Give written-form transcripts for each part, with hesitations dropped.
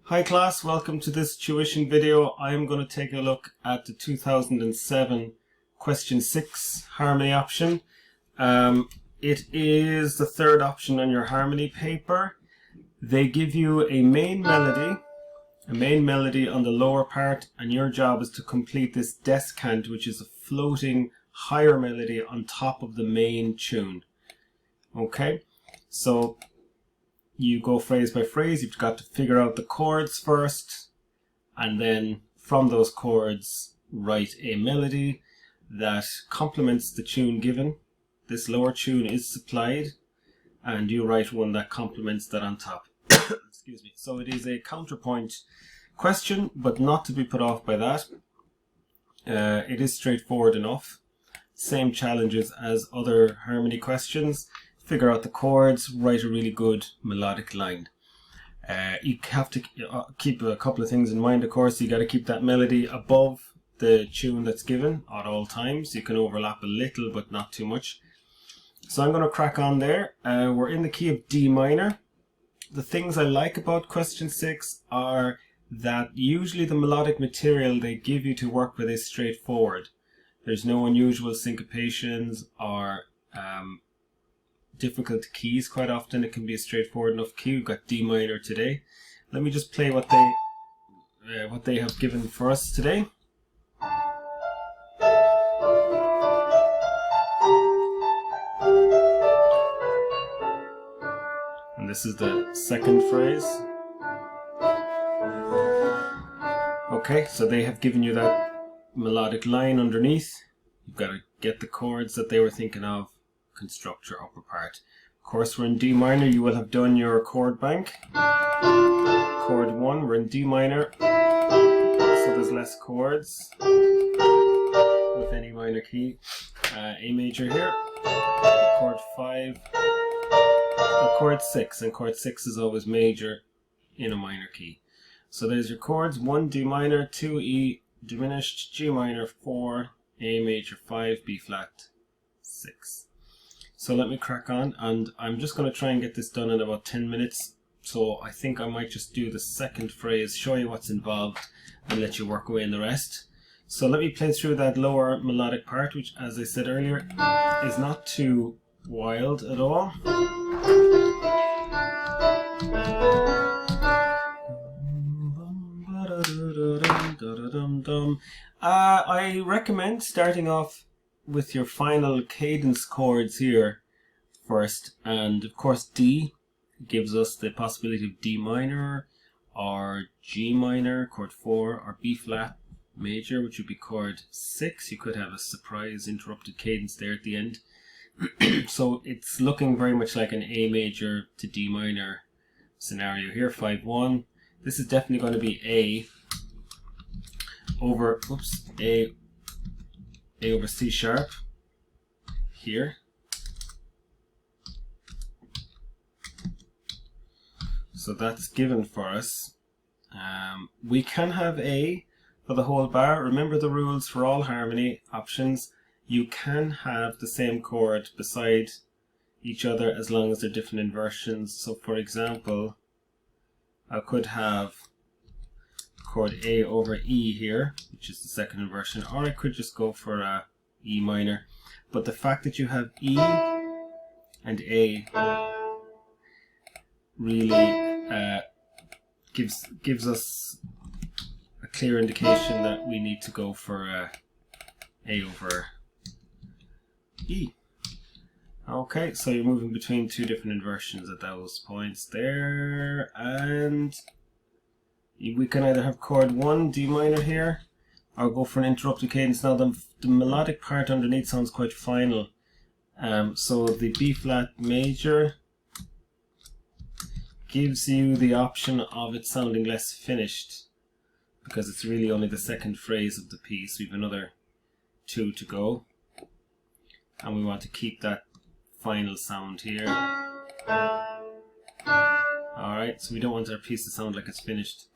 Hi class, welcome to this tuition video. I am going to take a look at the 2007 question 6 harmony option. It is the third option on your harmony paper. They give you a main melody on the lower part, and your job is to complete this descant, which is a floating higher melody on top of the main tune. Okay, so you go phrase by phrase. You've got to figure out the chords first, and then from those chords write a melody that complements the tune given. This lower tune is supplied, and you write one that complements that on top. Excuse me. So it is a counterpoint question, but not to be put off by that. It is straightforward enough. Same challenges as other harmony questions. Figure out the chords, write a really good melodic line. You have to keep a couple of things in mind, of course. You got to keep that melody above the tune that's given at all times. You can overlap a little, but not too much. So I'm going to crack on there. We're in the key of D minor. The things I like about question 6 are that usually the melodic material they give you to work with is straightforward. There's no unusual syncopations or difficult keys. Quite often it can be a straightforward enough key. We've got D minor today. Let me just play what they have given for us today. And this is the second phrase. Okay, so they have given you that melodic line underneath. You've got to get the chords that they were thinking of, construct your upper part. Of course, we're in D minor. You will have done your chord bank. Chord 1, we're in D minor, so there's less chords with any minor key. A major here, chord 5, and chord 6, and chord 6 is always major in a minor key. So there's your chords: 1 D minor, 2 E diminished, G minor 4, A major 5, B flat 6. So let me crack on, and I'm just going to try and get this done in about 10 minutes. So I think I might just do the second phrase, show you what's involved, and let you work away in the rest. So let me play through that lower melodic part, which, as I said earlier, is not too wild at all. I recommend starting off with your final cadence chords here first, and of course D gives us the possibility of D minor or G minor, chord 4, or B flat major, which would be chord 6. You could have a surprise interrupted cadence there at the end. So it's looking very much like an A major to D minor scenario here. 5-1. This is definitely going to be A over A over C sharp here. So that's given for us. We can have A for the whole bar. Remember the rules for all harmony options. You can have the same chord beside each other as long as they're different inversions. So for example, I could have chord A over E here, which is the second inversion, or I could just go for E minor. But the fact that you have E and A really gives us a clear indication that we need to go for A over E. Okay, so you're moving between two different inversions at those points there, and we can either have chord 1 D minor here, or go for an interrupted cadence. Now the melodic part underneath sounds quite final, so the B flat major gives you the option of it sounding less finished, because it's really only the second phrase of the piece. We have another 2 to go, and we want to keep that final sound here. Alright, so we don't want our piece to sound like it's finished.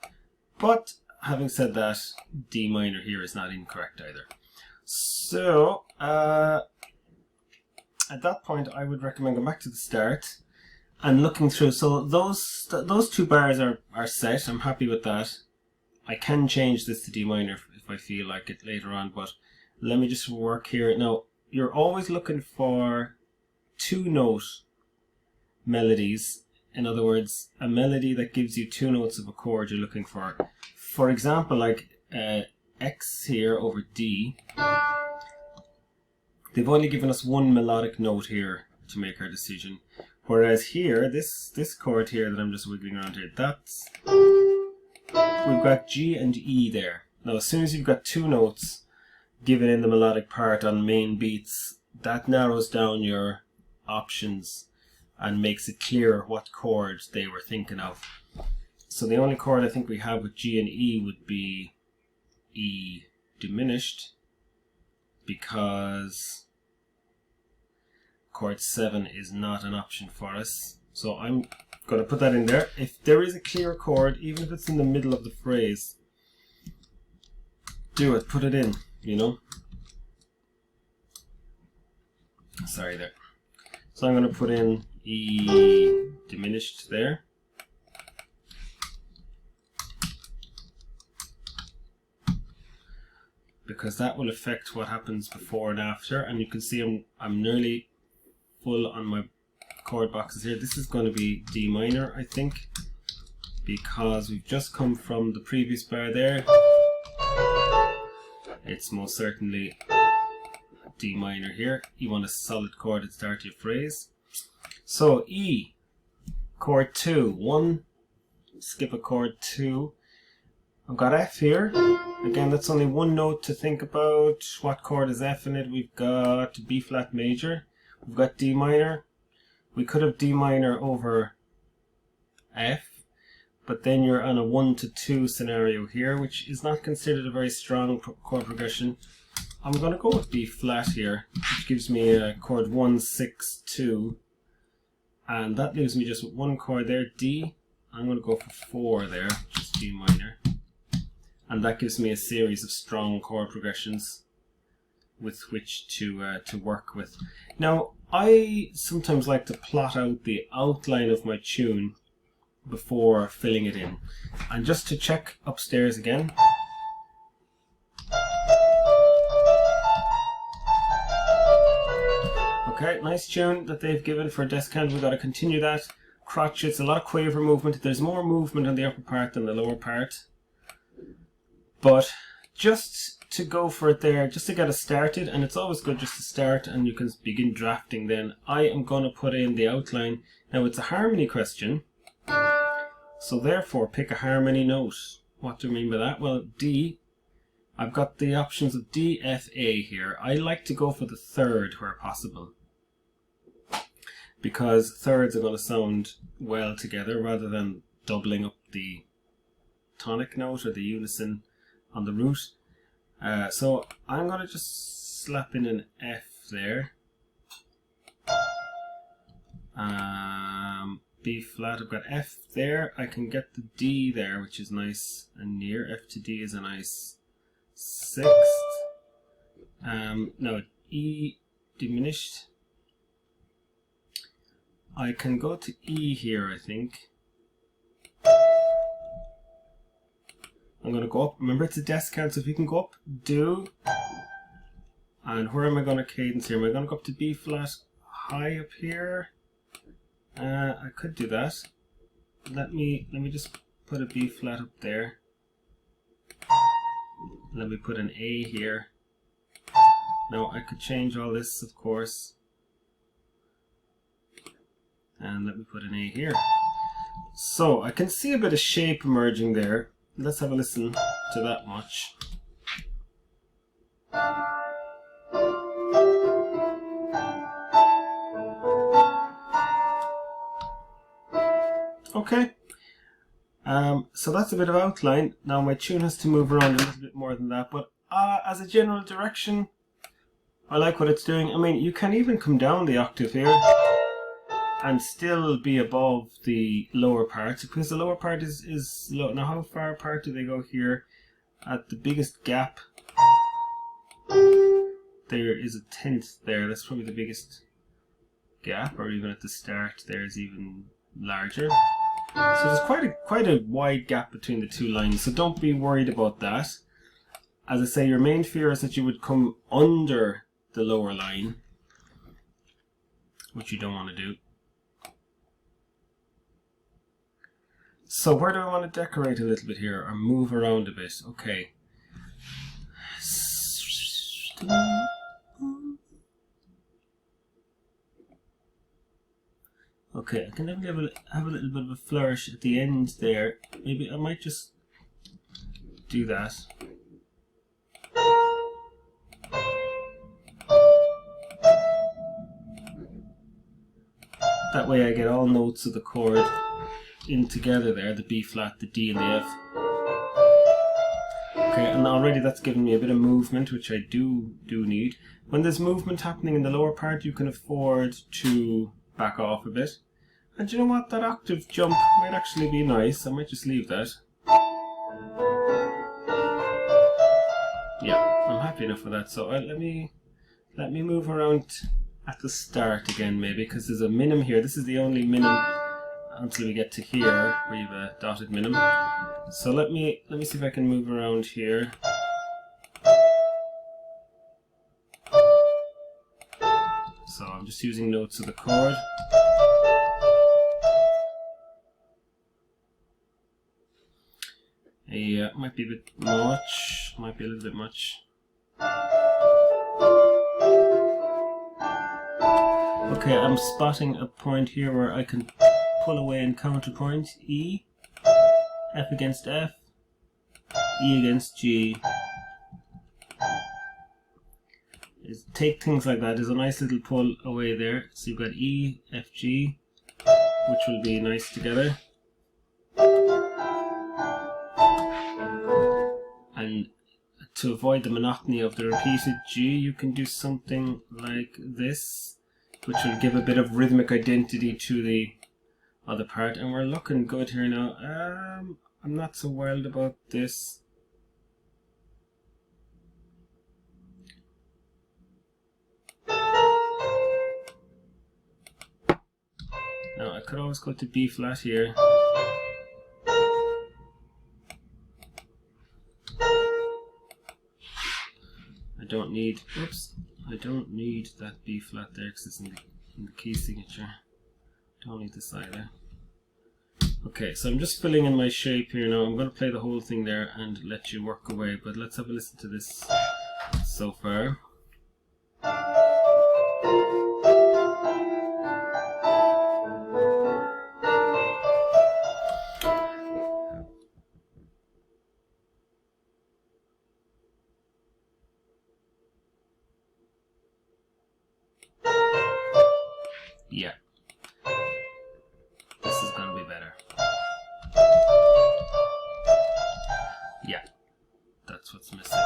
But having said that, D minor here is not incorrect either. So at that point I would recommend going back to the start And looking through, so those two bars are set. I'm happy with that. I can change this to D minor if I feel like it later on, but let me just work here. Now, you're always looking for 2-note melodies. In other words, a melody that gives you 2 notes of a chord you're looking for. For example, like X here over D, they've only given us 1 melodic note here to make our decision. Whereas here, this chord here that I'm just wiggling around here, we've got G and E there. Now, as soon as you've got 2 notes given in the melodic part on main beats, that narrows down your options and makes it clear what chord they were thinking of. So the only chord I think we have with G and E would be E diminished, because chord 7 is not an option for us. So I'm going to put that in there. If there is a clear chord, even if it's in the middle of the phrase, do it, put it in, you know. Sorry there. So I'm going to put in E diminished there. Because that will affect what happens before and after, and you can see I'm nearly full on my chord boxes here. This is going to be D minor, I think, because we've just come from the previous bar there. It's most certainly D minor here. You want a solid chord at the start of your phrase. So E, chord 2, 1, skip a chord 2. I've got F here. Again, that's only 1 note to think about. What chord is F in it? We've got B flat major. We've got D minor. We could have D minor over F, but then you're on a 1 to 2 scenario here, which is not considered a very strong chord progression. I'm going to go with B flat here, which gives me a chord 1, 6, 2, and that leaves me just with 1 chord there, D. I'm going to go for 4 there, which is D minor. And that gives me a series of strong chord progressions with which to work with. Now, I sometimes like to plot out the outline of my tune before filling it in. And just to check upstairs again. Okay, nice tune that they've given for descant. We've got to continue that. Crotchets, a lot of quaver movement. There's more movement on the upper part than the lower part. But just to go for it there, just to get us started, and it's always good just to start and you can begin drafting then, I am going to put in the outline. Now it's a harmony question, so therefore pick a harmony note. What do I mean by that? Well, D, I've got the options of D, F, A here. I like to go for the third where possible, because thirds are going to sound well together rather than doubling up the tonic note or the unison on the root. So I'm going to just slap in an F there. B flat, I've got F there. I can get the D there, which is nice and near. F to D is a nice sixth. No, E diminished. I can go to E here, I think. I'm going to go up. Remember, it's a descant, so if you can go up, do. And where am I going to cadence here? Am I going to go up to B flat high up here? I could do that. Let me just put a B flat up there. Let me put an A here. Now I could change all this, of course. And let me put an A here. So I can see a bit of shape emerging there. Let's have a listen to that much. Okay. So that's a bit of outline. Now my tune has to move around a little bit more than that, but as a general direction, I like what it's doing. I mean, you can even come down the octave here and still be above the lower part, because the lower part is low. Now how far apart do they go here? At the biggest gap, there is a tenth there. That's probably the biggest gap, or even at the start there's even larger. So there's quite a wide gap between the two lines, so don't be worried about that. As I say, your main fear is that you would come under the lower line, which you don't want to do. So where do I want to decorate a little bit here, or move around a bit? Okay. Okay, I can have a little bit of a flourish at the end there. Maybe I might just do that. That way I get all notes of the chord in together there, the B flat, the D and the F. Okay, and already that's given me a bit of movement, which I do need. When there's movement happening in the lower part, you can afford to back off a bit. And you know what, that octave jump might actually be nice. I might just leave that. Yeah, I'm happy enough with that. So let me move around at the start again, maybe, because there's a minim here. This is the only minim until we get to here, where you have a dotted minim. So let me see if I can move around here. So I'm just using notes of the chord. Yeah, might be a bit much. Might be a little bit much. Okay, I'm spotting a point here where I can pull away and counterpoint. E, F against F, E against G. Take things like that. There's a nice little pull away there. So you've got E, F, G, which will be nice together. And to avoid the monotony of the repeated G, you can do something like this, which will give a bit of rhythmic identity to the other part. And we're looking good here now. I'm not so wild about this. Now I could always go to B flat here. I don't need that B flat there because it's in the key signature. Don't need this either. Okay, so I'm just filling in my shape here now. I'm going to play the whole thing there and let you work away, but let's have a listen to this so far. Yeah, this is going to be better. Yeah, that's what's missing.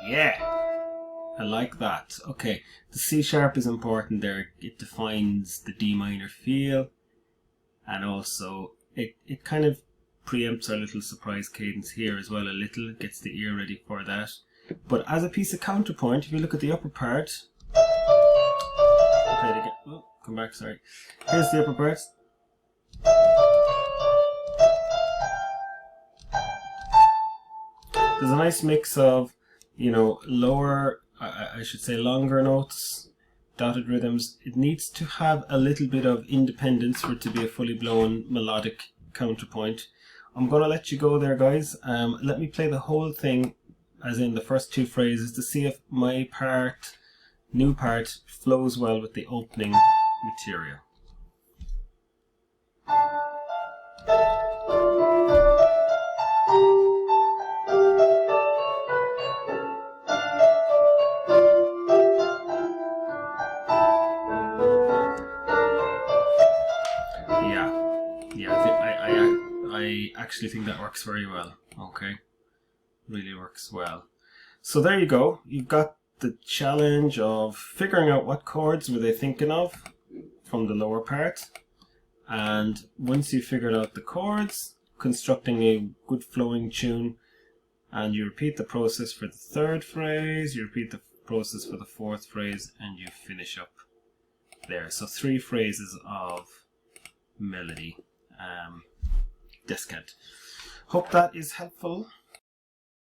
Yeah, I like that. Okay, the C sharp is important there. It defines the D minor feel, and also it kind of preempts our little surprise cadence here as well a little. It gets the ear ready for that. But as a piece of counterpoint, if you look at the upper part, play it again. Oh, come back, sorry. Here's the upper part. There's a nice mix of, you know, lower, I should say longer notes, dotted rhythms. It needs to have a little bit of independence for it to be a fully blown melodic counterpoint. I'm going to let you go there, guys. Let me play the whole thing, as in the first two phrases, to see if my part, new part, flows well with the opening material. I actually think that works very well. Okay, really works well. So there you go. You've got the challenge of figuring out what chords were they thinking of from the lower part, and once you've figured out the chords, constructing a good flowing tune, And you repeat the process for the third phrase, you repeat the process for the fourth phrase, and you finish up there. So 3 phrases of melody descant. Hope that is helpful.